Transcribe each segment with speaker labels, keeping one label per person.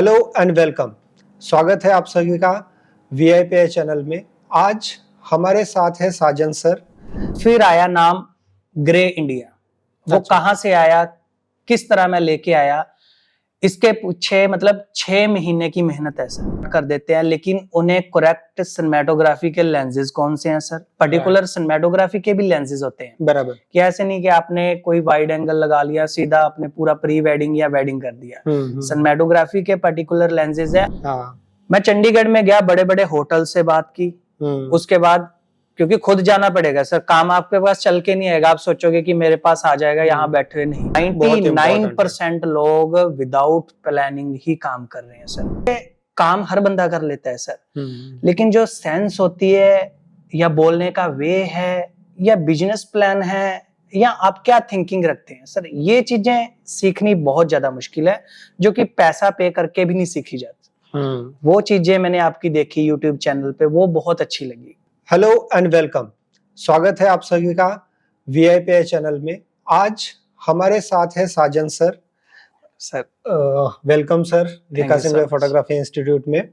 Speaker 1: Hello and welcome. स्वागत है आप सभी का वीआईपी चैनल में। आज हमारे साथ है साजन सर।
Speaker 2: फिर आया नाम ग्रे इंडिया। वो
Speaker 1: अच्छा।
Speaker 2: कहाँ से आया, किस तरह मैं लेके आया, इसके पीछे मतलब 6 महीने की मेहनत है सर। कर देते हैं, लेकिन उन्हें करेक्ट सिनेमेटोग्राफी के लेंसेज कौन से हैं सर? पर्टिकुलर सिनेमेटोग्राफी के भी लेंसेज होते हैं।
Speaker 1: बराबर।
Speaker 2: कि ऐसे नहीं कि आपने कोई वाइड एंगल लगा लिया, सीधा आपने पूरा प्री वेडिंग या वेडिंग कर दिया। सिनेमेटोग्राफी के पर्टिकुलर लेंसेज है। मैं चंडीगढ़ में गया, बड़े बड़े होटल से बात की। उसके बाद क्योंकि खुद जाना पड़ेगा सर, काम आपके पास चल के नहीं आएगा। आप सोचोगे कि मेरे पास आ जाएगा, यहाँ बैठे नहीं। 99% लोग विदाउट प्लानिंग ही काम कर रहे हैं सर। काम हर बंदा कर लेता है सर, लेकिन जो सेंस होती है या बोलने का वे है या बिजनेस प्लान है या आप क्या थिंकिंग रखते हैं सर, ये चीजें सीखनी बहुत ज्यादा मुश्किल है, जो कि पैसा पे करके भी नहीं सीखी जाती। वो चीजें मैंने आपकी देखी यूट्यूब चैनल पे, वो बहुत अच्छी लगी।
Speaker 1: Hello and welcome. स्वागत है आप सभी का वीआईपी चैनल में। आज हमारे साथ है साजन सर। वेलकम सर विकास इंडिया फोटोग्राफी इंस्टीट्यूट में।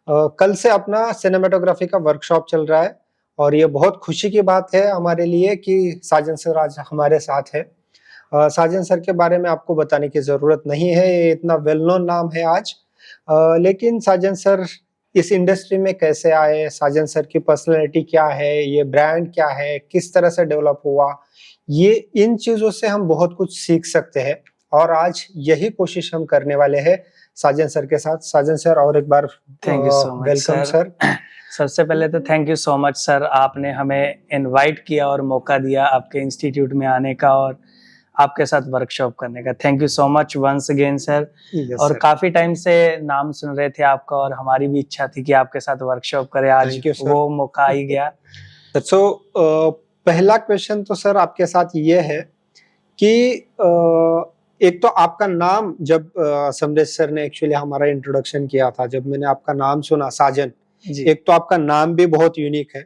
Speaker 1: कल से अपना सिनेमेटोग्राफी का वर्कशॉप चल रहा है और ये बहुत खुशी की बात है हमारे लिए कि साजन सर आज हमारे साथ है। साजन सर के बारे में आपको बताने की जरूरत नहीं है, ये इतना वेल नोन नाम है आज। लेकिन साजन सर इस इंडस्ट्री में कैसे आए, साजन सर की पर्सनैलिटी क्या है, ये ब्रांड क्या है, किस तरह से डेवलप हुआ, ये इन चीजों से हम बहुत कुछ सीख सकते हैं और आज यही कोशिश हम करने वाले हैं साजन सर के साथ। साजन सर और एक बार
Speaker 2: thank you so much
Speaker 1: welcome sir.
Speaker 2: सबसे पहले तो thank you so much sir, आपने हमें इनवाइट किया और मौका दिया आपके इंस्टीट्यूट में आने का और आपके साथ वर्कशॉप करने का। Thank you so much once again sir. और काफी टाइम से नाम सुन रहे थे आपका और हमारी भी इच्छा थी कि आपके साथ वर्कशॉप करें, आज वो मौका ही गया।
Speaker 1: पहला क्वेश्चन तो सर आपके साथ ये है कि एक तो आपका नाम, जब समरेश सर ने एक्चुअली हमारा इंट्रोडक्शन किया था, जब मैंने आपका नाम सुना साजन, एक तो आपका नाम भी बहुत यूनिक है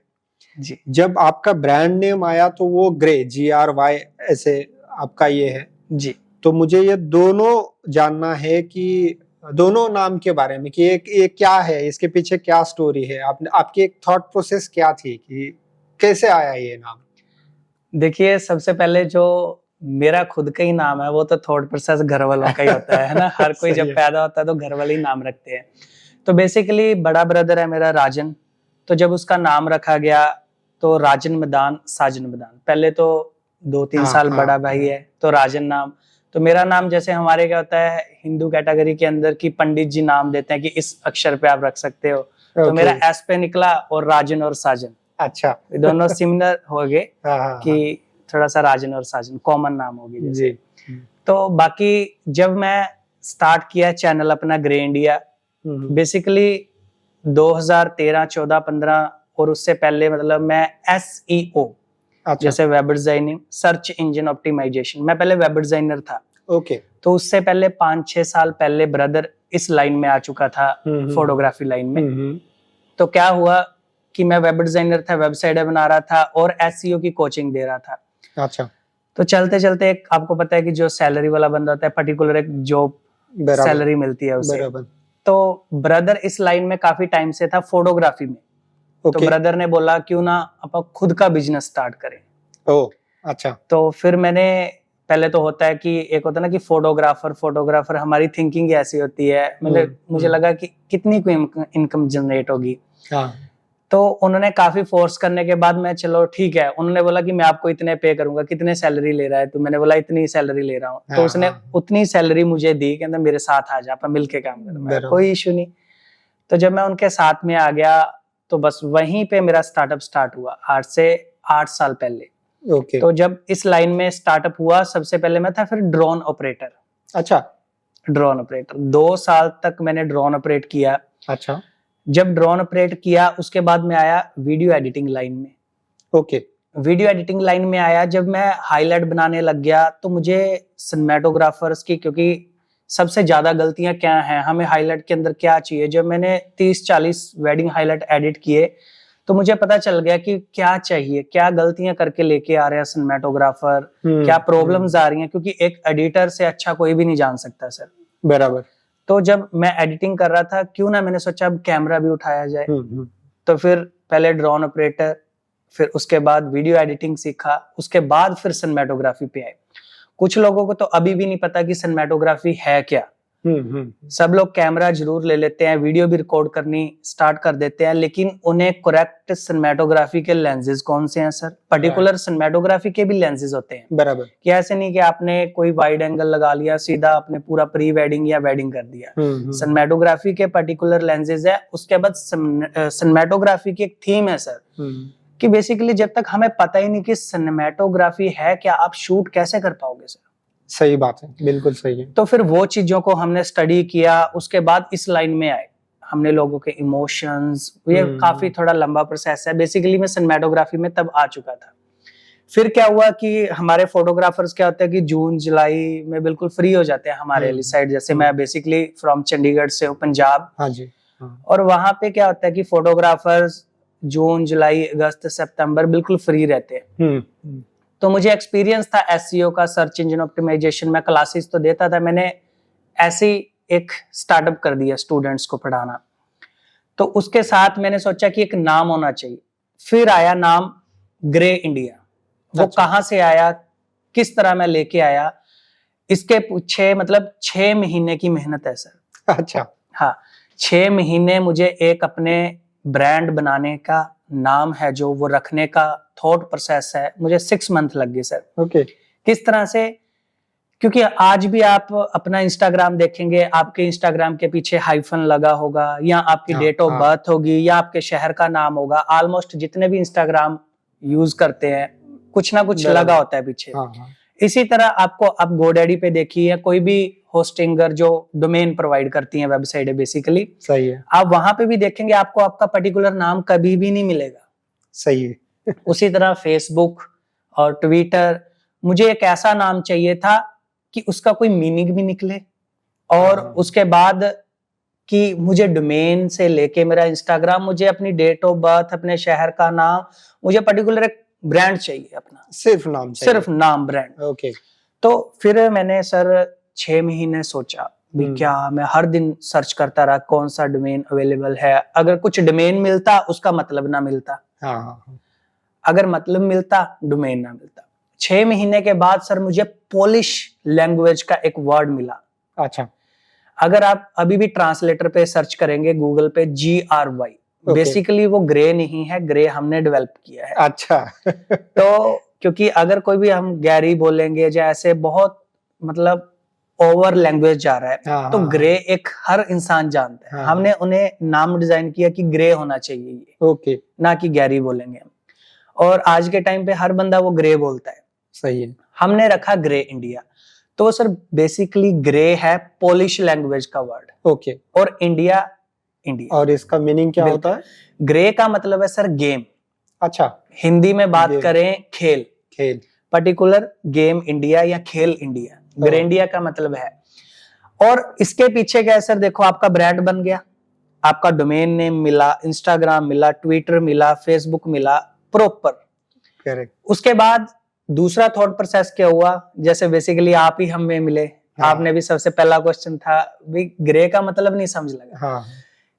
Speaker 2: जी।
Speaker 1: जब आपका ब्रांड नेम आया तो वो ग्रे GRY ऐसे आपका ये है
Speaker 2: जी।
Speaker 1: तो मुझे ये दोनों जानना है कि दोनों नाम के बारे में कि ये क्या है, इसके पीछे क्या स्टोरी है, आपकी एक थॉट प्रोसेस क्या थी कि कैसे आया ये नाम?
Speaker 2: देखिए, सबसे पहले जो मेरा खुद का ही नाम है वो तो थॉट प्रोसेस घर वालों का ही होता है ना। हर कोई जब पैदा होता है तो घर वाले ही नाम रखते हैं। तो बेसिकली बड़ा ब्रदर है मेरा राजन, तो जब उसका नाम रखा गया तो राजन मैदान साजन मैदान। पहले तो 2-3 साल बड़ा भाई है तो राजन नाम। तो मेरा नाम जैसे हमारे क्या होता है हिंदू कैटेगरी के अंदर की पंडित जी नाम देते हैं कि इस अक्षर पे आप रख सकते हो, तो मेरा एस पे निकला और राजन और साजन।
Speaker 1: अच्छा।
Speaker 2: दोनों सिमिलर हो गए कि थोड़ा सा राजन और साजन कॉमन नाम हो गए जैसे। तो बाकी जब मैं स्टार्ट किया चैनल अपना ग्रे इंडिया, बेसिकली 2013, 14, 15 और उससे पहले मतलब मैं SEO जैसे web designing, search engine optimisation, मैं पहले वेब डिजाइनर था।
Speaker 1: ओके।
Speaker 2: तो उससे पहले 5-6 साल पहले ब्रदर इस लाइन में आ चुका था, फोटोग्राफी लाइन में। तो क्या हुआ कि मैं वेब डिजाइनर था, वेबसाइट बना रहा था और SEO की कोचिंग दे रहा था।
Speaker 1: अच्छा।
Speaker 2: तो चलते चलते एक आपको पता है कि जो सैलरी वाला बंदा होता है, पर्टिकुलर एक जॉब सैलरी मिलती है उसे। तो ब्रदर इस लाइन में काफी टाइम से था फोटोग्राफी में। तो ब्रदर ने बोला क्यों ना अपन खुद का बिजनेस स्टार्ट करें।
Speaker 1: अच्छा।
Speaker 2: तो फिर मैंने, पहले तो होता है कि एक होता है ना कि फोटोग्राफर हमारी थिंकिंग ऐसी होती है, मतलब मुझे लगा कि कितनी कोई इनकम जनरेट होगी। तो उन्होंने काफी फोर्स करने के बाद मैं, चलो ठीक है, उन्होंने बोला कि मैं आपको इतने पे करूंगा, कितने सैलरी ले रहा है तो मैंने बोला इतनी सैलरी ले रहा हूँ। तो उसने उतनी सैलरी मुझे दी, कहता मेरे साथ आ जा, अपन मिलके काम करेंगे, कोई इशू नहीं। तो जब मैं उनके साथ में आ गया तो बस वहीं पे मेरा स्टार्टअप स्टार्ट हुआ 8 से 8 साल पहले। तो जब इस लाइन में स्टार्टअप हुआ, सबसे पहले मैं था फिर ड्रोन ऑपरेटर।
Speaker 1: अच्छा।
Speaker 2: ड्रोन ऑपरेटर 2 साल तक मैंने ड्रोन ऑपरेट किया।
Speaker 1: अच्छा। जब
Speaker 2: ड्रोन ऑपरेट किया उसके बाद मैं आया वीडियो एडिटिंग लाइन में। वीडियो एडिटिंग लाइन में आया जब मैं हाईलाइट बनाने लग गया तो मुझे सिनेमेटोग्राफर्स की, क्योंकि सबसे ज्यादा गलतियां क्या हैं, हमें हाईलाइट के अंदर क्या चाहिए, जब मैंने 30-40 वेडिंग हाईलाइट एडिट किए तो मुझे पता चल गया कि क्या चाहिए, क्या गलतियां करके लेके आ रहे हैं सिनेमेटोग्राफर, क्या प्रॉब्लम्स आ रही हैं, क्योंकि एक एडिटर से अच्छा कोई भी नहीं जान सकता सर।
Speaker 1: बराबर।
Speaker 2: तो जब मैं एडिटिंग कर रहा था, क्यों ना मैंने सोचा अब कैमरा भी उठाया जाए। तो फिर पहले ड्रोन ऑपरेटर, फिर उसके बाद वीडियो एडिटिंग सीखा, उसके बाद फिर सिनेमेटोग्राफी पे आए। कुछ लोगों को तो अभी भी नहीं पता कि सिनेमेटोग्राफी है क्या। सब लोग कैमरा जरूर ले लेते हैं, वीडियो भी रिकॉर्ड करनी स्टार्ट कर देते हैं, लेकिन उन्हें करेक्ट सिनेमेटोग्राफी के लेंसेज कौन से हैं सर? पर्टिकुलर सिनेमेटोग्राफी के भी लेंसेज होते हैं, बराबर। कि ऐसे नहीं कि आपने कोई वाइड एंगल लगा लिया, सीधा आपने पूरा प्री वेडिंग या वेडिंग कर दिया। सिनेमेटोग्राफी के पर्टिकुलर लेंसेज है। उसके बाद सिनेमेटोग्राफी की एक थीम है सर, कि बेसिकली जब तक हमें पता ही नहीं कि सिनेमेटोग्राफी है क्या, आप शूट कैसे कर पाओगे सर?
Speaker 1: सही बात है, बिल्कुल सही है।
Speaker 2: तो फिर वो चीजों को हमने स्टडी किया, उसके बाद इस लाइन में आए। हमने लोगों के इमोशंस, ये काफी थोड़ा लंबा प्रोसेस है। बेसिकली मैं सिनेमेटोग्राफी में तब आ चुका था। फिर क्या हुआ कि हमारे फोटोग्राफर्स क्या होता है कि जून जुलाई में बिल्कुल फ्री हो जाते हैं हमारे वाली साइड। जैसे मैं बेसिकली फ्रॉम चंडीगढ़ से हूँ, पंजाब।
Speaker 1: हाँ जी।
Speaker 2: और वहां पे क्या होता है कि फोटोग्राफर्स जून जुलाई अगस्त सितंबर बिल्कुल फ्री रहते हैं। तो मुझे एक्सपीरियंस था एसईओ का, सर्च इंजन ऑप्टिमाइजेशन। मैं क्लासेस तो देता था, मैंने ऐसे एक स्टार्टअप कर दिया स्टूडेंट्स को पढ़ाना। तो उसके साथ मैंने सोचा कि एक नाम होना चाहिए। फिर आया नाम ग्रे इंडिया। वो कहाँ से आया, किस तरह मैं लेके आया, इसके पीछे मतलब 6 महीने की मेहनत है सर।
Speaker 1: अच्छा।
Speaker 2: हाँ, 6 महीने मुझे एक अपने ब्रांड बनाने का, नाम है जो वो रखने का थॉट प्रोसेस है, मुझे 6 मंथ लग गए सर।
Speaker 1: ओके।
Speaker 2: किस तरह से? क्योंकि आज भी आप अपना इंस्टाग्राम देखेंगे, आपके इंस्टाग्राम के पीछे हाइफन लगा होगा, या आपकी डेट ऑफ बर्थ होगी, या आपके शहर का नाम होगा। ऑलमोस्ट जितने भी इंस्टाग्राम यूज करते हैं, कुछ ना कुछ लगा होता है पीछे। इसी तरह आपको अब गोडैडी पे देखिए, कोई भी होस्टिंगर जो डोमेन प्रोवाइड करती है, वेबसाइट है बेसिकली,
Speaker 1: सही है,
Speaker 2: आप वहां पे भी देखेंगे आपको आपका पर्टिकुलर नाम कभी भी नहीं मिलेगा।
Speaker 1: सही है।
Speaker 2: उसी तरह फेसबुक और ट्विटर, मुझे एक ऐसा नाम चाहिए था कि उसका कोई मीनिंग भी निकले, और उसके बाद कि मुझे डोमेन से लेके मेरा इंस्टाग्राम, मुझे अपनी डेट ऑफ बर्थ, अपने शहर का नाम, मुझे पर्टिकुलर एक ब्रांड चाहिए अपना,
Speaker 1: सिर्फ नाम चाहिए,
Speaker 2: सिर्फ नाम, ब्रांड।
Speaker 1: ओके।
Speaker 2: तो फिर मैंने सर 6 महीने सोचा भी क्या, मैं हर दिन सर्च करता रहा कौन सा डोमेन अवेलेबल है। अगर कुछ डोमेन मिलता, उसका मतलब ना मिलता। अगर मतलब मिलता, डोमेन ना मिलता। 6 महीने के बाद सर मुझे पोलिश लैंग्वेज का एक वर्ड मिला।
Speaker 1: अच्छा।
Speaker 2: अगर आप अभी भी ट्रांसलेटर पे सर्च करेंगे गूगल पे, GRY, बेसिकली वो ग्रे नहीं है, ग्रे हमने डेवलप किया है।
Speaker 1: अच्छा।
Speaker 2: तो क्योंकि अगर कोई भी हम गैरी बोलेंगे, जैसे बहुत मतलब ओवर लैंग्वेज जा रहा है, तो ग्रे एक हर इंसान जानता है। हमने उन्हें नाम डिजाइन किया कि ग्रे होना चाहिए ये,
Speaker 1: ओके,
Speaker 2: ना कि गैरी बोलेंगे हम। और आज के टाइम पे हर बंदा वो ग्रे बोलता है।
Speaker 1: सही है।
Speaker 2: हमने रखा ग्रे इंडिया। तो सर बेसिकली ग्रे है पोलिश लैंग्वेज का वर्ड,
Speaker 1: ओके,
Speaker 2: और इंडिया, इंडिया।
Speaker 1: और इसका मीनिंग क्या होता है?
Speaker 2: ग्रे का मतलब है सर गेम।
Speaker 1: अच्छा।
Speaker 2: हिंदी में बात करें खेल,
Speaker 1: खेल,
Speaker 2: पर्टिकुलर गेम इंडिया या खेल इंडिया, ग्रे इंडिया का मतलब है। और इसके पीछे क्या है सर? देखो, आपका ब्रांड बन गया, आपका डोमेन नेम मिला, इंस्टाग्राम मिला, ट्विटर मिला, फेसबुक मिला, प्रॉपर।
Speaker 1: करेक्ट।
Speaker 2: उसके बाद दूसरा थॉट प्रोसेस क्या हुआ? जैसे बेसिकली आप ही हमें मिले, आपने भी सबसे पहला क्वेश्चन था भी ग्रे का मतलब नहीं समझ लगा,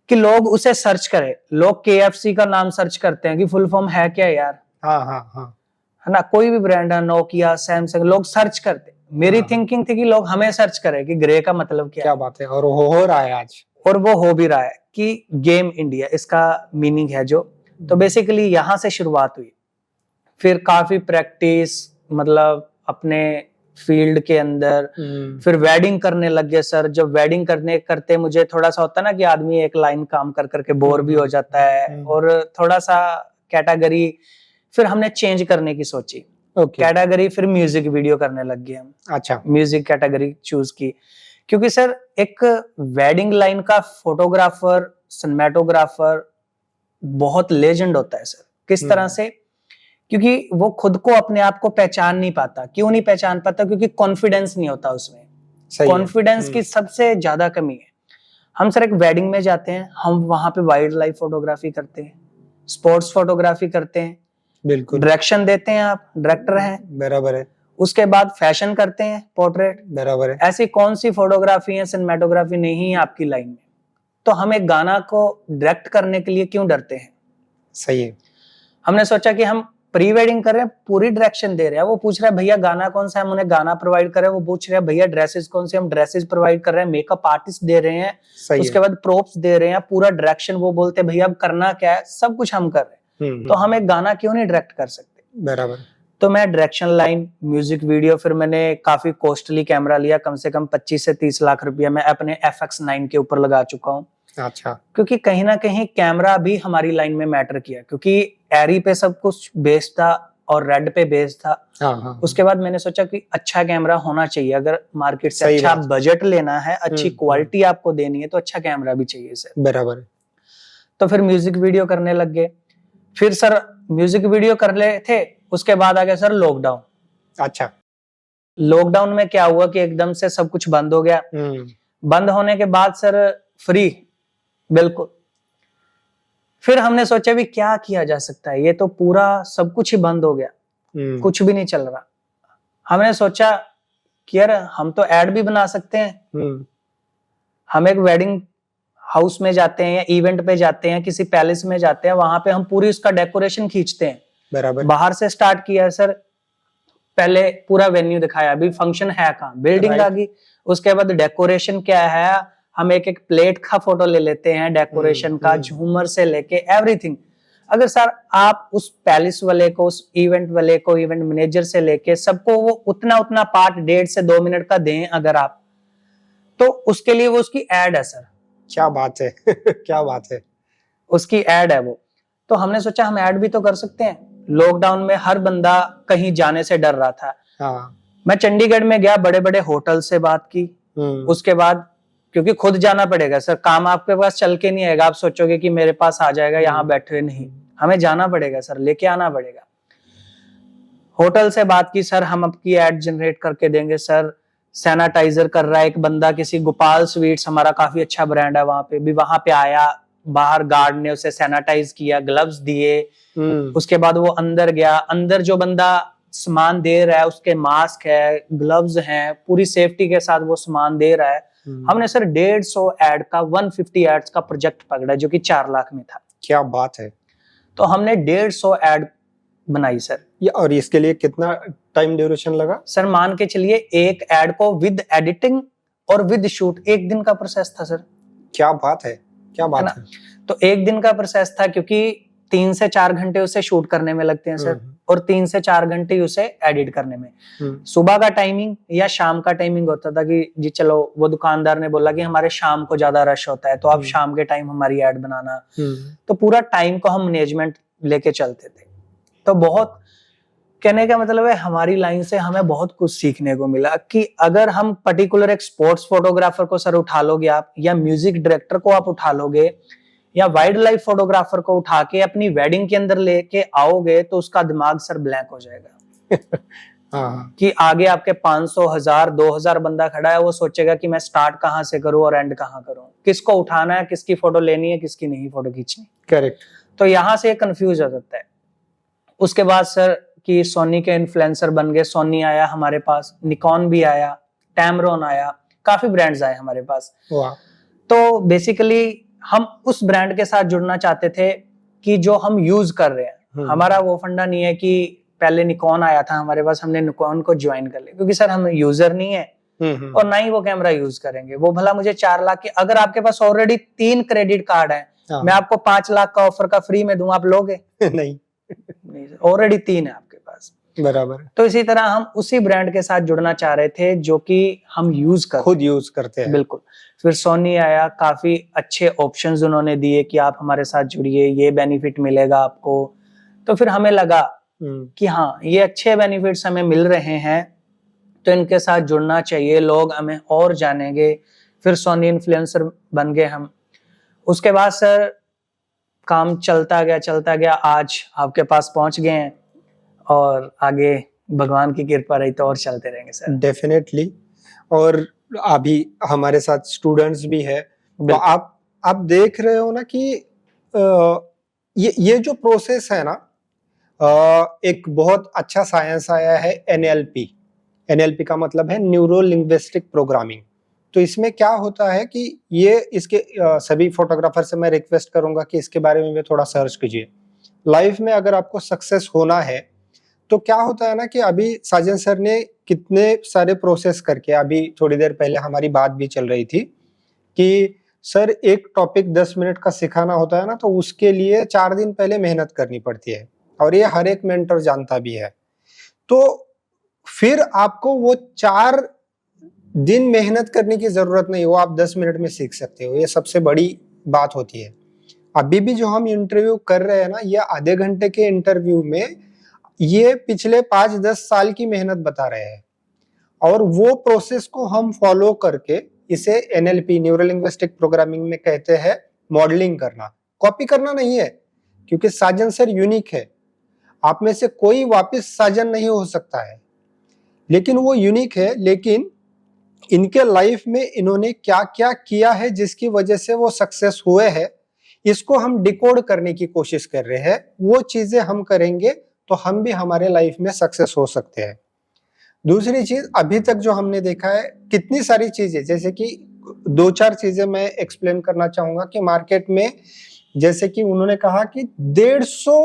Speaker 2: कि लोग उसे सर्च करें। लोग KFC का नाम सर्च करते हैं कि फुल फॉर्म है क्या यार, है ना, कोई भी ब्रांड है, नोकिया, सैमसंग, लोग सर्च करते। मेरी थिंकिंग थी कि लोग हमें सर्च करें कि ग्रे का मतलब क्या
Speaker 1: बात है, और हो रहा है आज,
Speaker 2: और वो हो भी रहा है कि गेम इंडिया इसका मीनिंग है जो। तो बेसिकली यहाँ से शुरुआत हुई। फिर काफी प्रैक्टिस, मतलब अपने फील्ड के अंदर। फिर वेडिंग करने लग गए सर। जब वेडिंग करते मुझे थोड़ा सा होता ना कि आदमी एक लाइन काम कर करके बोर भी हो जाता है, और थोड़ा सा कैटेगरी फिर हमने चेंज करने की सोची। कैटेगरी फिर म्यूजिक वीडियो करने लग गए हम। अच्छा। म्यूजिक कैटेगरी चूज की, क्योंकि सर एक वेडिंग लाइन का फोटोग्राफर, सिनेमेटोग्राफर बहुत लेजेंड होता है सर। किस तरह से? क्योंकि वो खुद को, अपने आप को पहचान नहीं पाता। क्यों नहीं पहचान पाता? क्योंकि कॉन्फिडेंस नहीं होता उसमें। कॉन्फिडेंस की सबसे ज्यादा कमी है। हम सर एक वेडिंग में जाते हैं, हम वहां पे वाइल्ड लाइफ फोटोग्राफी करते हैं, स्पोर्ट्स फोटोग्राफी करते हैं, बिल्कुल डायरेक्शन देते हैं, आप डायरेक्टर हैं, बराबर है। उसके बाद फैशन करते हैं, पोर्ट्रेट।
Speaker 1: बराबर है।
Speaker 2: ऐसी कौन सी फोटोग्राफी है, सिनेमेटोग्राफी नहीं है आपकी लाइन में, तो हम एक गाना को डायरेक्ट करने के लिए क्यों डरते हैं?
Speaker 1: सही है।
Speaker 2: हमने सोचा कि हम प्री वेडिंग कर रहे हैं, पूरी डायरेक्शन दे रहे हैं। वो पूछ रहा है भैया गाना कौन सा है, हम उन्हें गाना प्रोवाइड कर रहे हैं। वो पूछ रहे हैं भैया ड्रेसेस कौन सी, हम ड्रेसेस प्रोवाइड कर रहे हैं। मेकअप आर्टिस्ट दे रहे हैं, उसके बाद प्रोप्स दे रहे हैं, पूरा डायरेक्शन। वो बोलते हैं भैया अब करना क्या है, सब कुछ हम कर रहे हैं। तो हम एक गाना क्यों नहीं डायरेक्ट कर सकते?
Speaker 1: बराबर।
Speaker 2: तो मैं डायरेक्शन लाइन, म्यूजिक वीडियो, फिर मैंने काफी कॉस्टली कैमरा लिया, कम से कम 25 से 30 लाख रुपया मैं अपने FX9 के ऊपर लगा चुका हूँ।
Speaker 1: अच्छा।
Speaker 2: क्योंकि कहीं ना कहीं कैमरा भी हमारी लाइन में मैटर किया, क्योंकि एरी पे सब कुछ बेस्ड था और रेड पे बेस्ड था।
Speaker 1: हाँ।
Speaker 2: उसके बाद मैंने सोचा कि अच्छा कैमरा होना चाहिए, अगर मार्केट से अच्छा बजट लेना है, अच्छी क्वालिटी आपको देनी है, तो अच्छा कैमरा भी चाहिए सर।
Speaker 1: बराबर।
Speaker 2: तो फिर म्यूजिक वीडियो करने लग गए। फिर सर म्यूजिक वीडियो कर रहे थे, उसके बाद आ गया सर लॉकडाउन।
Speaker 1: अच्छा।
Speaker 2: लॉकडाउन में क्या हुआ कि एकदम से सब कुछ बंद हो गया। बंद होने के बाद सर फ्री, बिल्कुल। फिर हमने सोचा भी क्या किया जा सकता है, ये तो पूरा सब कुछ ही बंद हो गया, कुछ भी नहीं चल रहा। हमने सोचा कि यार हम तो ऐड भी बना सकते हैं। हम एक वेडिंग हाउस में जाते हैं या इवेंट पे जाते हैं, किसी पैलेस में जाते हैं, वहां पे हम पूरी उसका डेकोरेशन खींचते हैं।
Speaker 1: बराबर।
Speaker 2: बाहर से स्टार्ट किया सर, पहले पूरा वेन्यू दिखाया, अभी फंक्शन है कहाँ, बिल्डिंग आ गई। उसके बाद डेकोरेशन क्या है, हम एक एक प्लेट का फोटो ले लेते हैं, डेकोरेशन का, झूमर से लेके एवरीथिंग। अगर सर आप उस पैलेस वाले को, उस इवेंट वाले को, इवेंट मैनेजर से लेके सबको वो उतना पार्ट 1.5 से 2 मिनट का दें अगर आप, तो उसके लिए वो उसकी एड है सर।
Speaker 1: क्या बात है क्या बात है,
Speaker 2: उसकी एड है वो। तो हमने सोचा हम ऐड भी तो कर सकते हैं। लॉकडाउन में हर बंदा कहीं जाने से डर रहा था।
Speaker 1: हाँ।
Speaker 2: मैं चंडीगढ़ में गया, बड़े बड़े होटल से बात की। उसके बाद क्योंकि खुद जाना पड़ेगा सर, काम आपके पास चल के नहीं आएगा, आप सोचोगे कि मेरे पास आ जाएगा यहाँ बैठे, नहीं, हमें जाना पड़ेगा सर, लेके आना पड़ेगा। होटल से बात की, सर हम आपकी एड जनरेट करके देंगे सर। सैनिटाइजर कर रहा है एक बंदा, किसी गोपाल स्वीट्स, हमारा काफी अच्छा ब्रांड है, वहां पे भी, वहां पे आया, बाहर गार्ड ने उसे सैनिटाइज किया, ग्लव्स दिए। उसके बाद वो अंदर गया, अंदर जो बंदा सामान दे रहा है उसके मास्क है, ग्लव्स हैं, पूरी सेफ्टी के साथ वो सामान दे रहा है। हमने सर 150 एड का 150 एड्स का प्रोजेक्ट पकड़ा जो कि 4 लाख में था।
Speaker 1: क्या बात है।
Speaker 2: तो हमने 150 एड बनाई सर।
Speaker 1: और इसके लिए कितना टाइम ड्यूरेशन लगा
Speaker 2: सर? मान के चलिए एक एड को विद एडिटिंग और विद शूट 1 दिन का प्रोसेस था सर।
Speaker 1: क्या बात है, क्या बात है।
Speaker 2: तो 1 दिन का प्रोसेस था, क्योंकि 3 से 4 घंटे उसे शूट करने में लगते हैं सर, और 3 से 4 घंटे उसे एडिट करने में। सुबह का टाइमिंग या शाम का टाइमिंग होता था कि जी चलो, वो दुकानदार ने बोला कि हमारे शाम को ज्यादा रश होता है, तो आप शाम के टाइम हमारी एड बनाना। तो पूरा टाइम को हम मैनेजमेंट लेके चलते थे। तो बहुत, कहने का मतलब है हमारी लाइन से हमें बहुत कुछ सीखने को मिला कि अगर हम पर्टिकुलर एक स्पोर्ट्स फोटोग्राफर को सर उठा लोगे आप, या म्यूजिक डायरेक्टर को आप उठा लोगे, या वाइल्ड लाइफ फोटोग्राफर को उठा के अपनी वेडिंग के अंदर लेके आओगे, तो उसका दिमाग सर ब्लैंक हो जाएगा।
Speaker 1: हाँ।
Speaker 2: कि आगे आपके 500, 1000, 2000 बंदा खड़ा है, वो सोचेगा कि मैं स्टार्ट कहाँ से करूं और एंड कहाँ करूं, किसको उठाना है, किसकी फोटो लेनी है, किसकी नहीं फोटो खींचनी।
Speaker 1: करेक्ट।
Speaker 2: तो यहाँ से कंफ्यूज हो जाता है। उसके बाद सर कि सोनी के इन्फ्लुएंसर बन गए, सोनी आया हमारे पास, निकॉन भी आया, टैमरॉन आया, काफी ब्रांड्स आए हमारे पास। तो बेसिकली हम उस ब्रांड के साथ जुड़ना चाहते थे कि जो हम यूज कर रहे हैं। हमारा वो फंडा नहीं है कि पहले निकॉन आया था हमारे पास, हमने निकॉन को ज्वाइन कर लिया, क्योंकि सर हम यूजर नहीं है और ना ही वो कैमरा यूज करेंगे। वो भला मुझे 4 लाख के, अगर आपके पास ऑलरेडी 3 क्रेडिट कार्ड है, मैं आपको 5 लाख का ऑफर का फ्री में दूं, आप लोगे?
Speaker 1: नहीं,
Speaker 2: ऑलरेडी 3 है आपके पास।
Speaker 1: बराबर।
Speaker 2: तो इसी तरह हम उसी ब्रांड के साथ जुड़ना चाह रहे थे जो कि हम खुद यूज करते हैं। बिल्कुल। फिर सोनी आया, काफी अच्छे ऑप्शंस उन्होंने दिए कि आप हमारे साथ जुड़िए, ये बेनिफिट मिलेगा आपको। तो फिर हमें लगा कि हाँ, ये अच्छे बेनिफिट्स हमें मिल रहे हैं, तो इनके साथ जुड़ना चाहिए, लोग हमें और जानेंगे। फिर सोनी इन्फ्लुएंसर बन गए हम। उसके बाद सर काम चलता गया, आज आपके पास पहुंच गए हैं, और आगे भगवान की कृपा रही तो और चलते रहेंगे सर।
Speaker 1: डेफिनेटली। और अभी हमारे साथ स्टूडेंट्स भी है, तो आप देख रहे हो ना कि ये जो प्रोसेस है ना, एक बहुत अच्छा साइंस आया है NLP, NLP का मतलब है न्यूरो लिंग्विस्टिक प्रोग्रामिंग। तो इसमें क्या होता है कि ये इसके सभी फोटोग्राफर से मैं रिक्वेस्ट करूंगा कि इसके बारे में भी थोड़ा सर्च कीजिए। लाइफ में अगर आपको सक्सेस होना है तो क्या होता है ना कि अभी साजन सर ने कितने सारे प्रोसेस करके, अभी थोड़ी देर पहले हमारी बात भी चल रही थी कि सर एक टॉपिक 10 मिनट का सिखाना होता है ना, तो उसके लिए 4 दिन पहले मेहनत करनी पड़ती है, और ये हर एक मेंटर जानता भी है। तो फिर आपको वो 4 दिन मेहनत करने की जरूरत नहीं, वो आप 10 मिनट में सीख सकते हो। ये सबसे बड़ी बात होती है। अभी भी जो हम इंटरव्यू कर रहे हैं ना, ये आधे घंटे के इंटरव्यू में ये पिछले 5-10 साल की मेहनत बता रहे हैं, और वो प्रोसेस को हम फॉलो करके, इसे NLP न्यूरो लिंग्विस्टिक प्रोग्रामिंग में कहते हैं मॉडलिंग करना, कॉपी करना नहीं है, क्योंकि साजन सर यूनिक है। आप में से कोई वापस साजन नहीं हो सकता है, लेकिन वो यूनिक है। लेकिन इनके लाइफ में इन्होंने क्या क्या किया है जिसकी वजह से वो सक्सेस हुए हैं, इसको हम डिकोड करने की कोशिश कर रहे हैं। वो चीजें हम करेंगे तो हम भी हमारे लाइफ में सक्सेस हो सकते हैं। दूसरी चीज, अभी तक जो हमने देखा है कितनी सारी चीजें, जैसे कि 2-4 चीजें मैं एक्सप्लेन करना चाहूंगा कि मार्केट में, जैसे कि उन्होंने कहा कि 150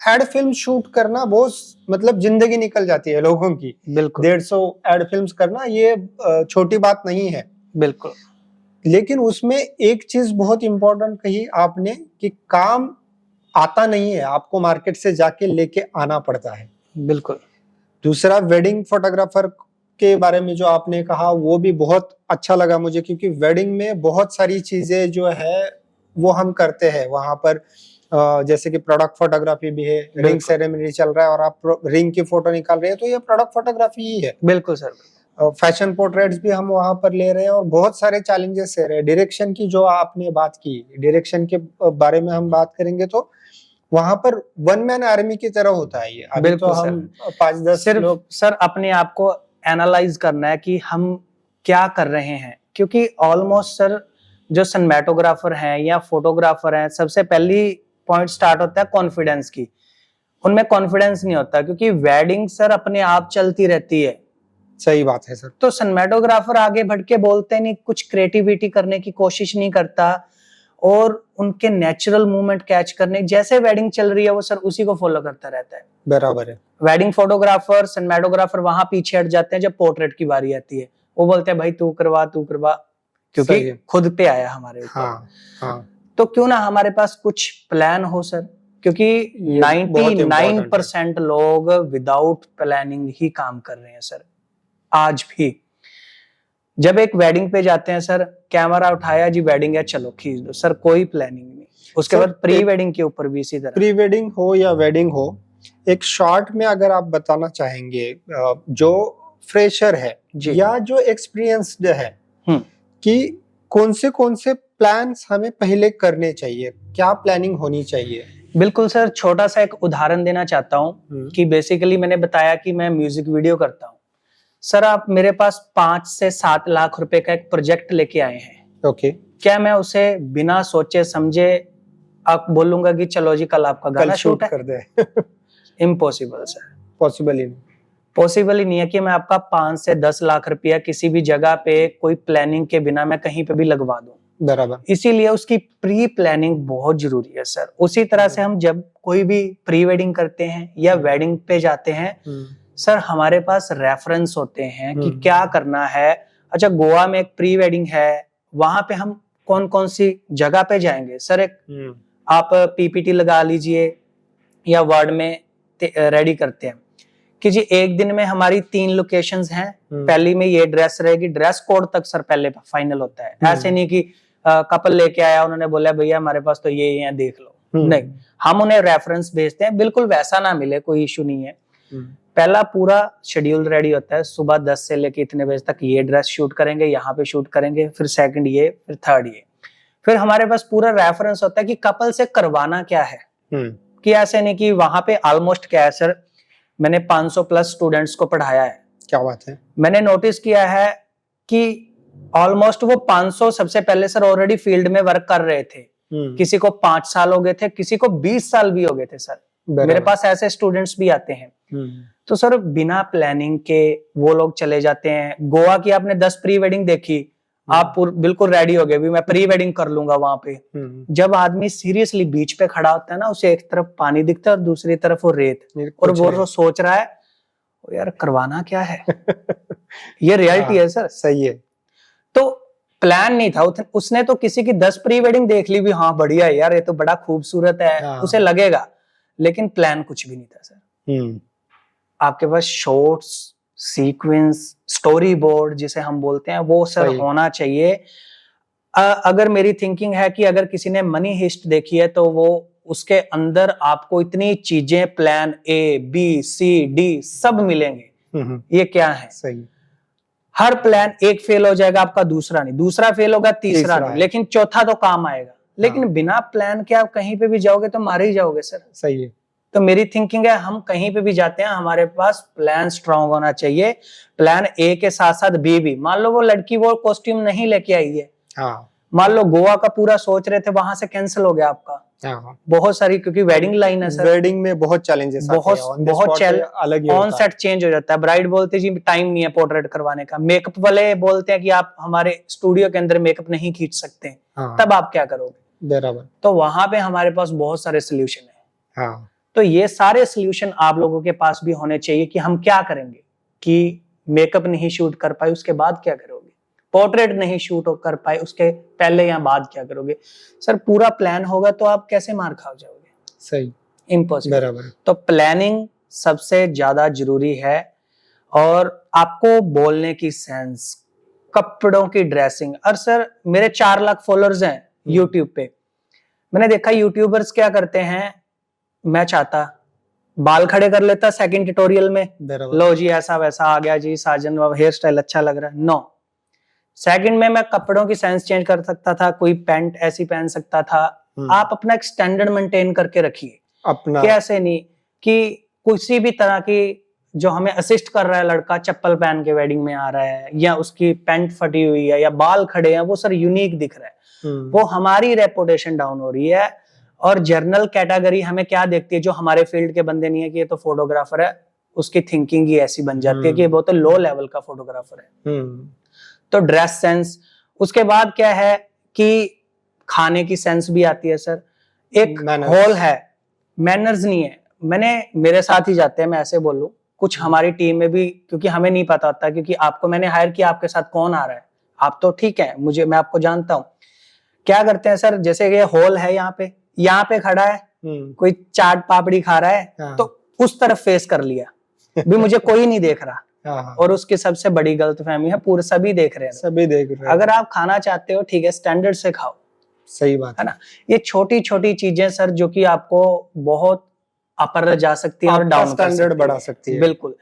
Speaker 1: एड फिल्म शूट करना बहुत, मतलब जिंदगी निकल जाती है लोगों की।
Speaker 2: बिल्कुल
Speaker 1: 150 एड फिल्म्स करना ये छोटी बात नहीं है।
Speaker 2: बिल्कुल।
Speaker 1: लेकिन उसमें एक चीज बहुत इंपॉर्टेंट कही आपने कि काम आता नहीं है, आपको मार्केट से जाके लेके आना पड़ता है।
Speaker 2: बिल्कुल।
Speaker 1: दूसरा, वेडिंग फोटोग्राफर के बारे में जो आपने कहा वो भी बहुत अच्छा लगा मुझे, क्योंकि वेडिंग में बहुत सारी चीजें जो है वो हम करते हैं वहां पर। जैसे कि प्रोडक्ट फोटोग्राफी भी है, रिंग सेरेमनी चल रहा है और आप रिंग की फोटो निकाल रहे हैं, तो ये प्रोडक्ट फोटोग्राफी ही है।
Speaker 2: बिल्कुल सर।
Speaker 1: फैशन पोर्ट्रेट्स भी हम वहां पर ले रहे हैं, और बहुत सारे चैलेंजेस ले रहे हैं। डायरेक्शन की जो आपने बात की, डायरेक्शन के बारे में हम बात करेंगे तो वहां पर वन मैन आर्मी की तरह होता है ये। अभी तो हम 5-10 लोग,
Speaker 2: सर अपने आप को एनालाइज करना है कि हम क्या कर रहे हैं, क्योंकि ऑलमोस्ट सर जो सिनेमेटोग्राफर हैं या फोटोग्राफर हैं, सबसे पहली पॉइंट स्टार्ट होता है कॉन्फिडेंस की। उनमें कॉन्फिडेंस नहीं होता, क्योंकि वेडिंग सर अपने आप चलती रहती है।
Speaker 1: सही बात है सर।
Speaker 2: तो सिनेमेटोग्राफर आगे बढ़ के बोलते नहीं, कुछ क्रिएटिविटी करने की कोशिश नहीं करता, और उनके नेचुरल मूवमेंट कैच करने, जैसे वेडिंग चल रही है वो सर उसी को फॉलो करता रहता है।
Speaker 1: बराबर है।
Speaker 2: वेडिंग फोटोग्राफर, सिनेमेटोग्राफर वहां पीछे हट जाते हैं जब पोर्ट्रेट की बारी आती है। वो बोलते हैं भाई तू करवा, क्योंकि खुद पे आया हमारे ऊपर।
Speaker 1: हाँ।
Speaker 2: तो क्यों ना हमारे पास कुछ प्लान हो सर, क्योंकि 99% लोग विदाउट प्लानिंग ही काम कर रहे हैं सर आज भी। जब एक वेडिंग पे जाते हैं सर, कैमरा उठाया जी वेडिंग है चलो खींच दो सर, कोई प्लानिंग नहीं। उसके बाद प्री वेडिंग के ऊपर भी इसी तरह। प्री
Speaker 1: वेडिंग हो या वेडिंग हो, एक शॉर्ट में अगर आप बताना चाहेंगे जो फ्रेशर है या जो एक्सपीरियंस्ड है कि कौन से प्लान्स हमें पहले करने चाहिए, क्या प्लानिंग होनी चाहिए?
Speaker 2: बिल्कुल सर, छोटा सा एक उदाहरण देना चाहता हूँ कि बेसिकली मैंने बताया कि मैं म्यूजिक वीडियो करता हूँ। सर आप मेरे पास 5 से 7 लाख रुपए का एक प्रोजेक्ट लेके आए हैं।
Speaker 1: ओके।
Speaker 2: क्या मैं उसे बिना सोचे समझे आप बोलूंगा कि चलो जी कल आपका गाना शूट
Speaker 1: कर दे?
Speaker 2: इम्पॉसिबल सर,
Speaker 1: पॉसिबल
Speaker 2: ही नहीं है कि मैं आपका 5 से 10 लाख रुपया किसी भी जगह पे कोई प्लानिंग के बिना मैं कहीं पे भी लगवा दूं।
Speaker 1: बराबर।
Speaker 2: इसीलिए उसकी प्री प्लानिंग बहुत जरूरी है सर। उसी तरह से हम जब कोई भी प्री वेडिंग करते हैं या वेडिंग पे जाते हैं सर, हमारे पास रेफरेंस होते हैं कि क्या करना है। अच्छा, गोवा में एक प्री वेडिंग है, वहां पे हम कौन कौन सी जगह पे जाएंगे सर, एक आप पीपीटी लगा लीजिए या वर्ड में रेडी करते हैं कि जी एक दिन में हमारी 3 लोकेशंस हैं। पहली में ये ड्रेस रहेगी, ड्रेस कोड तक सर पहले फाइनल होता है। ऐसे नहीं कि कपल लेके आया, उन्होंने बोला भैया हमारे पास तो ये है देख लो, नहीं, हम उन्हें रेफरेंस भेजते हैं। बिल्कुल वैसा ना मिले कोई इशू नहीं है। पहला पूरा शेड्यूल रेडी होता है, सुबह 10 से लेके इतने बजे तक ये ड्रेस शूट करेंगे, यहाँ पे शूट करेंगे, फिर सेकंड ये, फिर थर्ड ये। फिर हमारे पास पूरा रेफरेंस होता है कि कपल से करवाना क्या है। कि ऐसे नहीं कि वहां पे ऑलमोस्ट क्या है सर, मैंने 500 प्लस स्टूडेंट्स को पढ़ाया है।
Speaker 1: क्या बात है।
Speaker 2: मैंने नोटिस किया है कि ऑलमोस्ट वो 500 सबसे पहले सर ऑलरेडी फील्ड में वर्क कर रहे थे। किसी को 5 साल हो गए थे, किसी को 20 साल भी हो गए थे सर। मेरे पास ऐसे स्टूडेंट्स भी आते हैं। तो सर बिना प्लानिंग के वो लोग चले जाते हैं। गोवा की आपने 10 प्री वेडिंग देखी, आप बिल्कुल रेडी हो गए भी मैं प्री वेडिंग कर लूंगा वहां पे। जब आदमी सीरियसली बीच पे खड़ा होता है ना, उसे एक तरफ पानी दिखता है और दूसरी तरफ वो रेत, और वो सोच रहा है यार करवाना क्या है। ये रियलिटी है सर।
Speaker 1: सही है।
Speaker 2: तो प्लान नहीं था, उसने तो किसी की 10 प्री वेडिंग देख ली भी, हाँ बढ़िया है यार ये तो बड़ा खूबसूरत है, उसे लगेगा, लेकिन प्लान कुछ भी नहीं था सर। आपके पास शॉर्ट्स, सीक्वेंस, स्टोरी बोर्ड जिसे हम बोलते हैं, वो सर होना चाहिए। अगर मेरी थिंकिंग है कि अगर किसी ने मनी हिस्ट देखी है तो वो उसके अंदर आपको इतनी चीजें, plan A B C D सब मिलेंगे। ये क्या है?
Speaker 1: सही।
Speaker 2: हर प्लान एक फेल हो जाएगा आपका, दूसरा नहीं, दूसरा फेल होगा, तीसरा नहीं, लेकिन चौथा तो काम आएगा। लेकिन बिना प्लान के आप कहीं पे भी जाओगे तो मारे ही जाओगे सर।
Speaker 1: सही है।
Speaker 2: तो मेरी थिंकिंग है हम कहीं पे भी जाते हैं हमारे पास प्लान स्ट्रांग होना चाहिए। प्लान ए के साथ साथ बी भी। मान लो वो लड़की वो कॉस्ट्यूम नहीं लेके आई है, मान लो गोवा का पूरा सोच रहे थे, वहां से कैंसिल हो गया आपका। बहुत सारी, क्योंकि वेडिंग लाइन है सर,
Speaker 1: वेडिंग में बहुत चैलेंजेस
Speaker 2: बहुत अलग ऑन सेट चेंज हो जाता है। ब्राइड बोलते जी टाइम नहीं है पोर्ट्रेट करवाने का, मेकअप वाले बोलते हैं कि आप हमारे स्टूडियो के अंदर मेकअप नहीं खींच सकते, तब आप क्या करोगे?
Speaker 1: बराबर।
Speaker 2: तो वहां पे हमारे पास बहुत सारे सोल्यूशन है। तो ये सारे सोल्यूशन आप लोगों के पास भी होने चाहिए कि हम क्या करेंगे कि मेकअप नहीं शूट कर पाए उसके बाद क्या करोगे, पोर्ट्रेट नहीं शूट कर पाए उसके पहले या बाद क्या करोगे। सर पूरा प्लान होगा तो आप कैसे मार खा जाओगे?
Speaker 1: सही,
Speaker 2: इम्पॉसिबल।
Speaker 1: बराबर।
Speaker 2: तो प्लानिंग सबसे ज्यादा जरूरी है, और आपको बोलने की सेंस, कपड़ों की ड्रेसिंग। और सर मेरे 4 लाख फॉलोअर्स हैं यूट्यूब पे, मैंने देखा यूट्यूबर्स क्या करते हैं, मैं चाहता बाल खड़े कर लेता सेकंड ट्यूटोरियल में, लो जी ऐसा वैसा आ गया जी, साजन हेयर स्टाइल अच्छा लग रहा है। नो, सेकंड में मैं कपड़ों की सेंस चेंज कर सकता था, कोई पैंट ऐसी पहन सकता था। आप अपना एक स्टैंडर्ड मेंटेन करके रखिए अपना, कैसे नहीं कि किसी भी तरह की जो हमें असिस्ट कर रहा है लड़का चप्पल पहन के वेडिंग में आ रहा है, या उसकी पैंट फटी हुई है, या बाल खड़े हैं, वो सर यूनिक दिख रहा है, वो हमारी रेपुटेशन डाउन हो रही है। और जर्नल कैटेगरी हमें क्या देखती है, जो हमारे फील्ड के बंदे नहीं है कि ये तो फोटोग्राफर है, उसकी थिंकिंग ही ऐसी बन जाती है कि वो तो लो लेवल का फोटोग्राफर है। तो ड्रेस सेंस, उसके बाद क्या है कि खाने की सेंस भी आती है सर। एक हॉल है, मैनर्स नहीं है, मेरे साथ ही जाते हैं, मैं ऐसे बोलूं, कुछ हमारी टीम में भी, क्योंकि हमें नहीं पता होता, क्योंकि आपको मैंने हायर किया, आपके साथ कौन आ रहा है, आप तो ठीक है, मैं आपको जानता हूं। क्या करते हैं सर, जैसे ये हॉल है, यहाँ पे खड़ा है, कोई चाट पापड़ी खा रहा है, तो उस तरफ फेस कर लिया भी मुझे कोई नहीं देख रहा। और उसकी सबसे बड़ी गलतफहमी है, पूरे सभी देख रहे हैं, सभी देख रहे हैं। अगर आप खाना चाहते हो ठीक है, स्टैंडर्ड से खाओ।
Speaker 1: सही बात
Speaker 2: है ना। ये छोटी छोटी चीजें सर जो कि आपको बहुत अपर जा सकती है और डाउन स्टैंडर्ड बढ़ा सकती है। बिल्कुल,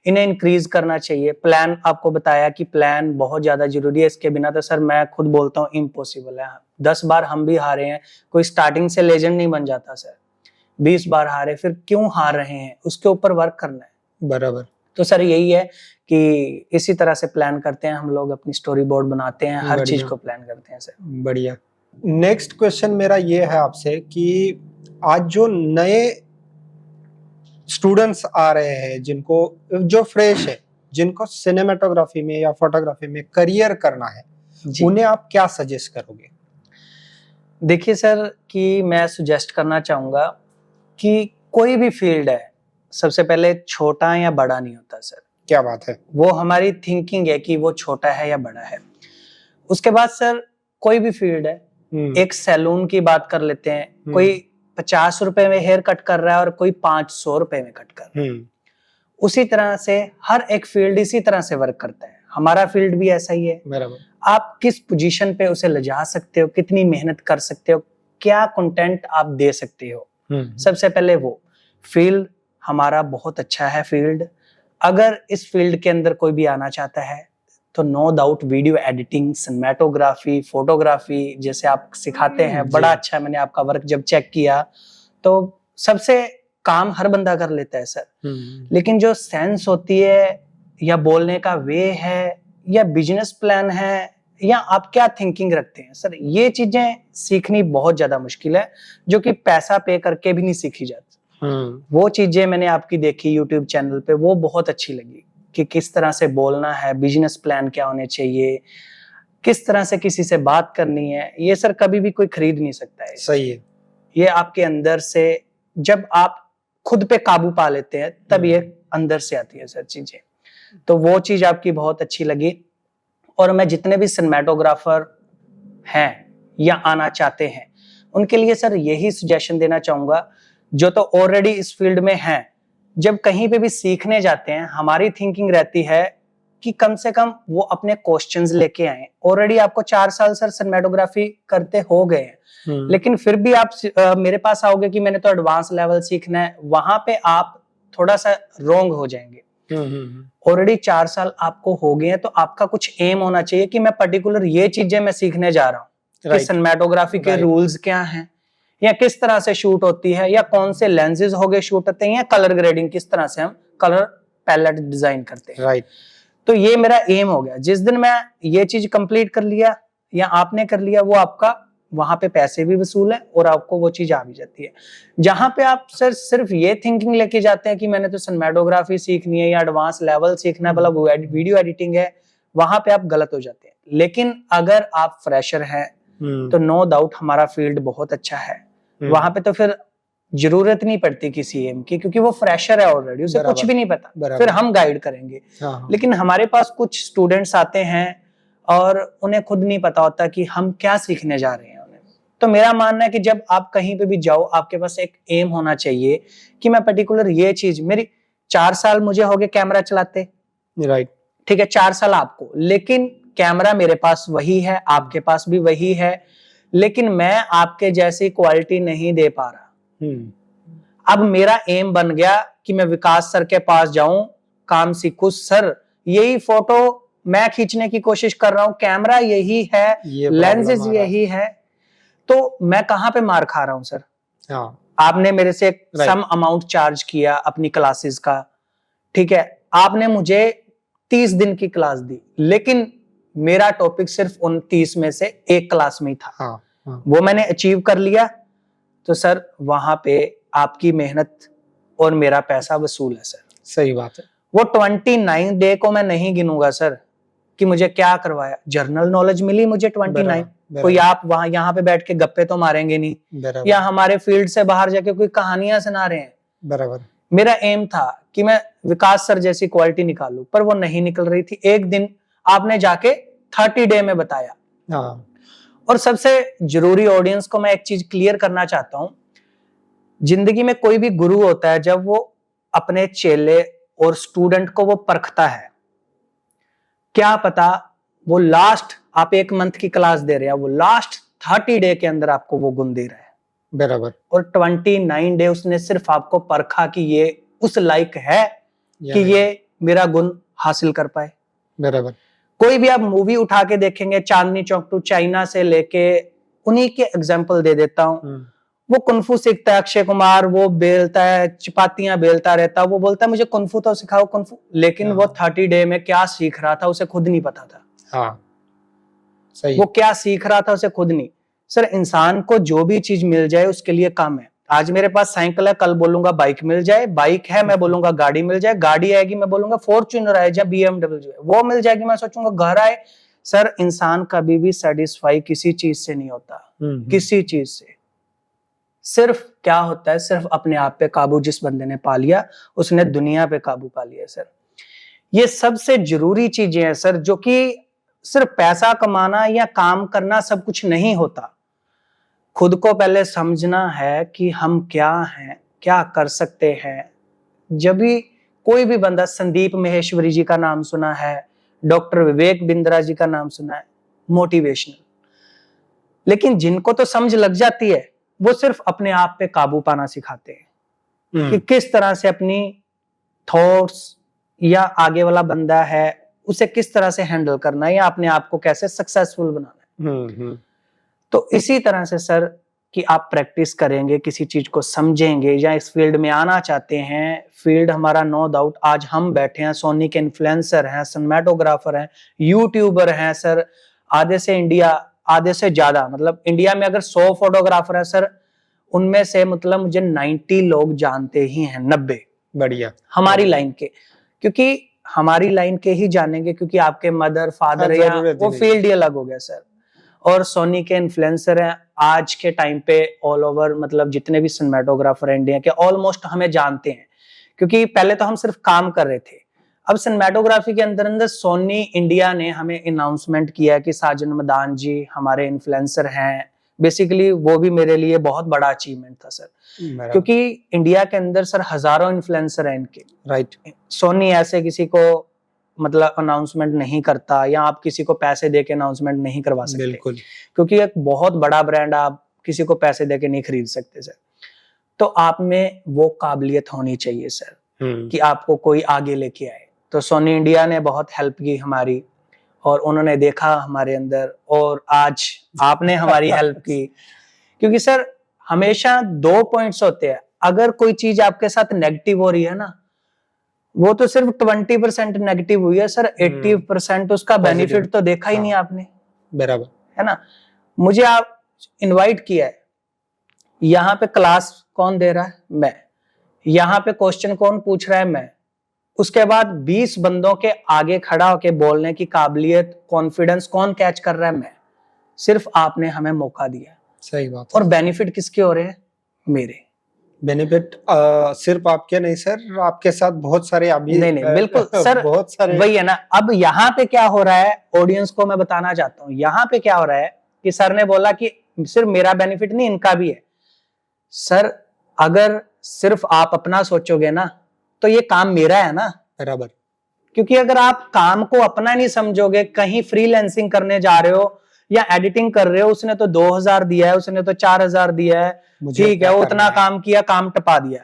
Speaker 2: इन्हें इंक्रीज करना चाहिए। प्लान आपको बताया कि प्लान बहुत ज्यादा जरूरी है, इसके बिना तो सर मैं खुद बोलता हूँ इम्पॉसिबल है। 10 बार हम भी हारे हैं, कोई स्टार्टिंग से लेजेंड नहीं बन जाता सर। 20 बार हारे, फिर क्यों हार रहे हैं, उसके ऊपर वर्क करना है। बराबर। तो सर यही है कि इसी तरह से प्लान करते हैं हम लोग, अपनी स्टोरी बोर्ड बनाते हैं, हर चीज को प्लान करते हैं सर।
Speaker 1: बढ़िया। नेक्स्ट क्वेश्चन मेरा ये है आपसे कि आज जो नए स्टूडेंट्स आ रहे हैं, जो फ्रेश है, जिनको सिनेमेटोग्राफी में या फोटोग्राफी में करियर करना है, उन्हें आप क्या सजेस्ट करोगे?
Speaker 2: देखिए सर, कि मैं सजेस्ट करना चाहूंगा कि कोई भी फील्ड है, सबसे पहले छोटा या बड़ा नहीं होता सर।
Speaker 1: क्या बात है।
Speaker 2: वो हमारी थिंकिंग है कि वो छोटा है या बड़ा है। उसके बाद सर कोई भी फील्ड है, एक सैलून की बात कर लेते हैं, कोई 50 रुपए में हेयर कट कर रहा है और कोई 500 रुपए में कट कर रहा है। उसी तरह से हर एक फील्ड इसी तरह से वर्क करता है। हमारा फील्ड भी ऐसा ही है। बराबर। आप किस पोजीशन पे उसे ले जा सकते हो, कितनी मेहनत कर सकते हो, क्या कंटेंट आप दे सकते हो। सबसे पहले वो फील्ड हमारा बहुत अच्छा है फील्ड। अगर इस फील्ड के अंदर कोई भी आना चाहता है तो no doubt video editing, cinematography, photography जैसे आप सिखाते हैं, बड़ा अच्छा। मैंने आपका वर्क जब चेक किया तो सबसे काम हर बंदा कर लेता है सर, लेकिन जो सेंस होती है या बोलने का वे है या बिजनेस प्लान है या आप क्या थिंकिंग रखते हैं सर, ये चीजें सीखनी बहुत ज्यादा मुश्किल है, जो कि पैसा पे करके भी नहीं सीखी जाती। वो चीजें मैंने आपकी देखी यूट्यूब चैनल पे, वो बहुत अच्छी लगी कि किस तरह से बोलना है, बिजनेस प्लान क्या होने चाहिए, किस तरह से किसी से बात करनी है। ये सर कभी भी कोई खरीद नहीं सकता है।
Speaker 1: सही है।
Speaker 2: ये आपके अंदर से, जब आप खुद पे काबू पा लेते हैं तब ये अंदर से आती है सर चीजें। तो वो चीज आपकी बहुत अच्छी लगी। और मैं जितने भी सिनेमेटोग्राफर हैं या आना चाहते हैं उनके लिए सर यही सजेशन देना चाहूंगा, जो तो ऑलरेडी इस फील्ड में हैं, जब कहीं पे भी सीखने जाते हैं हमारी थिंकिंग रहती है कि कम से कम वो अपने क्वेश्चंस लेके आए। ऑलरेडी आपको 4 साल सर सिनेमेटोग्राफी करते हो गए हैं, लेकिन फिर भी आप मेरे पास आओगे कि मैंने तो एडवांस लेवल सीखना है, वहां पे आप थोड़ा सा रोंग हो जाएंगे। ऑलरेडी 4 साल आपको हो गए हैं, तो आपका कुछ एम होना चाहिए कि मैं पर्टिकुलर ये चीजें मैं सीखने जा रहा हूँ कि सिनेमेटोग्राफी के रूल्स क्या हैं, या किस तरह से शूट होती है, या कौन से लेंसेज हो गए शूट होते हैं, या कलर ग्रेडिंग किस तरह से हम कलर पैलेट डिजाइन करते हैं।
Speaker 1: राइट।
Speaker 2: तो ये मेरा एम हो गया। जिस दिन मैं ये चीज कंप्लीट कर लिया या आपने कर लिया, वो आपका वहां पे पैसे भी वसूल है और आपको वो चीज आ भी जाती है। जहां पे आप सर सिर्फ ये थिंकिंग लेके जाते हैं कि मैंने तो सिनेमेटोग्राफी सीखनी है या एडवांस लेवल सीखना है, मतलब वीडियो एडिटिंग है, वहां पे आप गलत हो जाते हैं। लेकिन अगर आप फ्रेशर हैं तो नो डाउट हमारा फील्ड बहुत अच्छा है। वहां पे तो फिर जरूरत नहीं पड़ती किसी एम की, क्योंकि वो फ्रेशर है ऑलरेडी, उसे कुछ भी नहीं पता, फिर हम गाइड करेंगे। लेकिन हमारे पास कुछ स्टूडेंट्स आते हैं और उन्हें खुद नहीं पता होता कि हम क्या सीखने जा रहे हैं उन्हें। तो मेरा मानना है कि जब आप कहीं पे भी जाओ, आपके पास एक एम होना चाहिए कि मैं पर्टिकुलर ये चीज, मेरी 4 साल मुझे हो गए कैमरा चलाते,
Speaker 1: राइट,
Speaker 2: ठीक है, 4 साल आपको, लेकिन कैमरा मेरे पास वही है, आपके पास भी वही है, लेकिन मैं आपके जैसी क्वालिटी नहीं दे पा रहा। अब मेरा एम बन गया कि मैं विकास सर के पास जाऊं, काम सीखूं। सर यही फोटो मैं खींचने की कोशिश कर रहा हूं, कैमरा यही है, लेंसेज यही है, तो मैं कहां पे मार खा रहा हूं सर? आपने मेरे से सम अमाउंट चार्ज किया अपनी क्लासेस का, ठीक है, आपने मुझे 30 दिन की क्लास दी, लेकिन मेरा टॉपिक सिर्फ उन 30 में से एक क्लास में ही था। वो मैंने अचीव कर लिया, तो सर वहां पे आपकी मेहनत और मेरा पैसा वसूल है सर।
Speaker 1: सही बात है।
Speaker 2: वो 29 डे को मैं नहीं गिनूंगा सर कि मुझे क्या करवाया। जर्नल नॉलेज मिली मुझे 29, कोई आप वहां यहाँ पे बैठ के गप्पे तो मारेंगे नहीं, या हमारे फील्ड से बाहर जाके कोई कहानियां सुना रहे हैं।
Speaker 1: बराबर।
Speaker 2: मेरा एम था कि मैं विकास सर जैसी क्वालिटी निकालूं, पर वो नहीं निकल रही थी। एक दिन आपने जाके 30 डे में बताया। और सबसे जरूरी ऑडियंस को मैं एक चीज क्लियर करना चाहता हूं, जिंदगी में कोई भी गुरु होता है जब वो अपने चेले और स्टूडेंट को वो परखता है, क्या पता वो लास्ट, आप 1 मंथ की क्लास दे रहे हैं, वो लास्ट 30 डे के अंदर आपको वो गुण दे रहा है।
Speaker 1: बराबर।
Speaker 2: और 29 डे उसने सिर्फ आपको परखा कि ये उस लायक है कि ये मेरा गुण हासिल कर पाए।
Speaker 1: बराबर।
Speaker 2: कोई भी आप मूवी उठा के देखेंगे, चांदनी चौक टू चाइना से लेके, उन्हीं के एग्जाम्पल दे देता हूं। वो कुंफू सीखता है, अक्षय कुमार, वो बेलता है, चपातियां बेलता रहता है, वो बोलता है मुझे कुंफू तो सिखाओ कुंफू, लेकिन वो 30 डे में क्या सीख रहा था उसे खुद नहीं पता था।
Speaker 1: सही।
Speaker 2: वो क्या सीख रहा था उसे खुद नहीं। सर इंसान को जो भी चीज मिल जाए उसके लिए काम है। आज मेरे पास साइकिल है, कल बोलूंगा बाइक मिल जाए, बाइक है मैं बोलूंगा गाड़ी मिल जाए, गाड़ी आएगी मैं बोलूंगा फॉर्च्यूनर आए या BMW है, वो मिल जाएगी मैं सोचूंगा घर आए। सर इंसान कभी भी सेटिस्फाई किसी चीज से नहीं होता, किसी चीज से। सिर्फ क्या होता है, सिर्फ अपने आप पे काबू जिस बंदे ने पा लिया, उसने दुनिया पे काबू पा लिया। सर ये सबसे जरूरी चीजें हैं सर, जो कि सिर्फ पैसा कमाना या काम करना सब कुछ नहीं होता। खुद को पहले समझना है कि हम क्या हैं, क्या कर सकते हैं। जब भी कोई भी बंदा, संदीप महेश्वरी जी का नाम सुना है, डॉक्टर विवेक बिंद्रा जी का नाम सुना है, मोटिवेशनल, लेकिन जिनको तो समझ लग जाती है वो सिर्फ अपने आप पे काबू पाना सिखाते हैं कि किस तरह से अपनी थॉट्स या आगे वाला बंदा है उसे किस तरह से हैंडल करना है, या अपने आप को कैसे सक्सेसफुल बनाना है। तो इसी तरह से सर कि आप प्रैक्टिस करेंगे, किसी चीज को समझेंगे, या इस फील्ड में आना चाहते हैं। फील्ड हमारा नो डाउट, आज हम बैठे हैं, सोनी के इन्फ्लुएंसर हैं, सिनेमेटोग्राफर हैं, यूट्यूबर हैं सर, आधे से ज्यादा, मतलब इंडिया में अगर 100 फोटोग्राफर है सर, उनमें से मतलब मुझे 90 लोग जानते ही हैं, 90
Speaker 1: बढ़िया
Speaker 2: हमारी लाइन के, क्योंकि हमारी लाइन के ही जानेंगे, क्योंकि आपके मदर फादर या वो फील्ड ही अलग हो गया सर। और सोनी के इन्फ्लुएंसर हैं आज के टाइम पे ऑल ओवर, मतलब जितने भी सिनेमेटोग्राफर इंडिया के ऑलमोस्ट हमें जानते हैं, क्योंकि पहले तो हम सिर्फ काम कर रहे थे। अब सिनेमेटोग्राफी के अंदर अंदर सोनी इंडिया ने हमें अनाउंसमेंट किया कि साजन मदान जी हमारे इन्फ्लुएंसर हैं। बेसिकली वो भी मेरे लिए बहुत बड़ा अचीवमेंट था सर, क्योंकि इंडिया के अंदर सर हजारों इन्फ्लुएंसर हैं इनके, राइट। सोनी ऐसे किसी को मतलब अनाउंसमेंट नहीं करता, या आप किसी को पैसे देके अनाउंसमेंट नहीं करवा सकते, बिल्कुल, क्योंकि एक बहुत बड़ा ब्रांड आप किसी को पैसे देके नहीं खरीद सकते सर। तो आप में वो काबिलियत होनी चाहिए सर, कि आपको कोई आगे लेके आए। तो सोनी इंडिया ने बहुत हेल्प की हमारी, और उन्होंने देखा हमारे अंदर, और आज आपने हमारी हेल्प की, क्योंकि सर हमेशा 2 पॉइंट्स होते हैं। अगर कोई चीज आपके साथ नेगेटिव हो रही है ना, वो तो सिर्फ 20% नेगेटिव हुई है सर, 80% उसका बेनिफिट तो देखा ही नहीं आपने, बराबर है ना। मुझे आप इनवाइट किया है, यहाँ पे क्लास कौन दे रहा है, मैं, यहाँ पे क्वेश्चन कौन पूछ रहा है, मैं, उसके बाद 20 बंदों के आगे खड़ा होके बोलने की काबिलियत, कॉन्फिडेंस कौन कैच कर रहा है, मैं। सिर्फ आपने हमें मौका दिया। सही बात। और बेनिफिट किसके हो रहे हैं, मेरे। बेनिफिट
Speaker 1: सिर्फ आपके नहीं सर, आपके साथ बहुत सारे अभी
Speaker 2: नहीं बिल्कुल सर, बहुत सारे, वही है ना। अब यहाँ पे क्या हो रहा है, ऑडियंस को मैं बताना चाहता हूँ, यहाँ पे क्या हो रहा है कि सर ने बोला कि सिर्फ मेरा बेनिफिट नहीं, इनका भी है। सर अगर सिर्फ आप अपना सोचोगे ना, तो ये काम मेरा है ना, बराबर। क्योंकि अगर आप काम को अपना नहीं समझोगे, कहीं फ्रीलांसिंग करने जा रहे हो या एडिटिंग कर रहे हो, उसने तो 2000 दिया है, उसने तो 4000 दिया है, ठीक है, उतना काम किया, काम टपा दिया।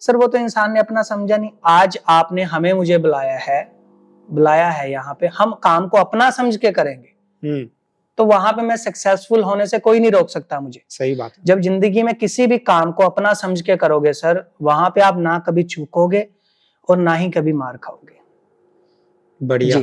Speaker 2: सर वो तो इंसान ने अपना समझा नहीं। आज आपने हमें मुझे बुलाया है यहाँ पे, हम काम को अपना समझ के करेंगे, तो वहां पे मैं सक्सेसफुल होने से कोई नहीं रोक सकता मुझे। सही बात। जब जिंदगी में किसी भी काम को अपना समझ के करोगे सर, वहां पे आप ना कभी चूकोगे और ना ही कभी मार खाओगे। बढ़िया।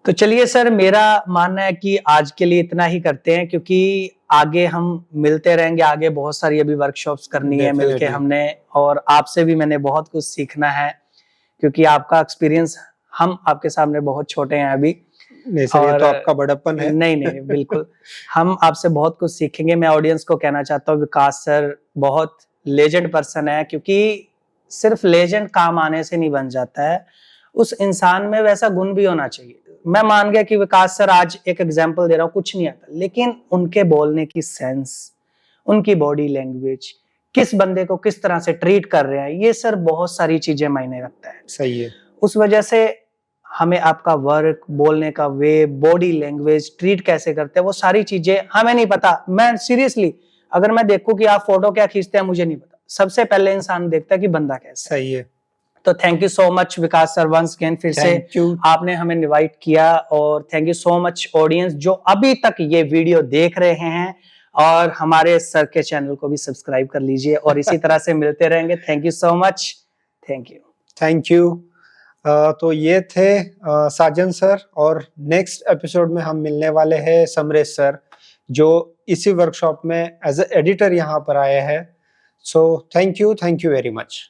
Speaker 2: तो चलिए सर, मेरा मानना है कि आज के लिए इतना ही करते हैं, क्योंकि आगे हम मिलते रहेंगे, आगे बहुत सारी अभी वर्कशॉप्स करनी है मिलके हमने, और आपसे भी मैंने बहुत कुछ सीखना है, क्योंकि आपका एक्सपीरियंस, हम आपके सामने बहुत छोटे हैं अभी।
Speaker 1: नहीं सर, ये तो आपका बड़प्पन है।
Speaker 2: नहीं बिल्कुल, हम आपसे बहुत कुछ सीखेंगे। मैं ऑडियंस को कहना चाहता हूँ, विकास सर बहुत लेजेंड पर्सन है, क्योंकि सिर्फ लेजेंड काम आने से नहीं बन जाता है, उस इंसान में वैसा गुण भी होना चाहिए। मैं मान गया कि विकास सर, आज एक एग्जांपल दे रहा हूँ, कुछ नहीं आता, लेकिन उनके बोलने की सेंस, उनकी बॉडी लैंग्वेज, किस बंदे को किस तरह से ट्रीट कर रहे हैं, ये सर बहुत सारी चीजें मायने रखता है। सही है। उस वजह से हमें आपका वर्क, बोलने का वे, बॉडी लैंग्वेज, ट्रीट कैसे करते हैं, वो सारी चीजें हमें नहीं पता। मैं सीरियसली, अगर मैं देखूं कि आप फोटो क्या खींचते हैं, मुझे नहीं पता। सबसे पहले इंसान देखता है कि बंदा कैसा। सही है। तो thank you so much Vikas sir, once again फिर से आपने हमें इनवाइट किया, और thank you so much audience जो अभी तक ये वीडियो देख रहे हैं, और हमारे सर के चैनल को भी सब्सक्राइब कर लीजिए, और इसी तरह से मिलते रहेंगे। Thank you so much. Thank you.
Speaker 1: तो ये थे साजन सर, और नेक्स्ट एपिसोड में हम मिलने वाले हैं समरेश सर, जो इसी वर्कशॉप में एज ए एडिटर यहाँ पर आए हैं। So thank you very much.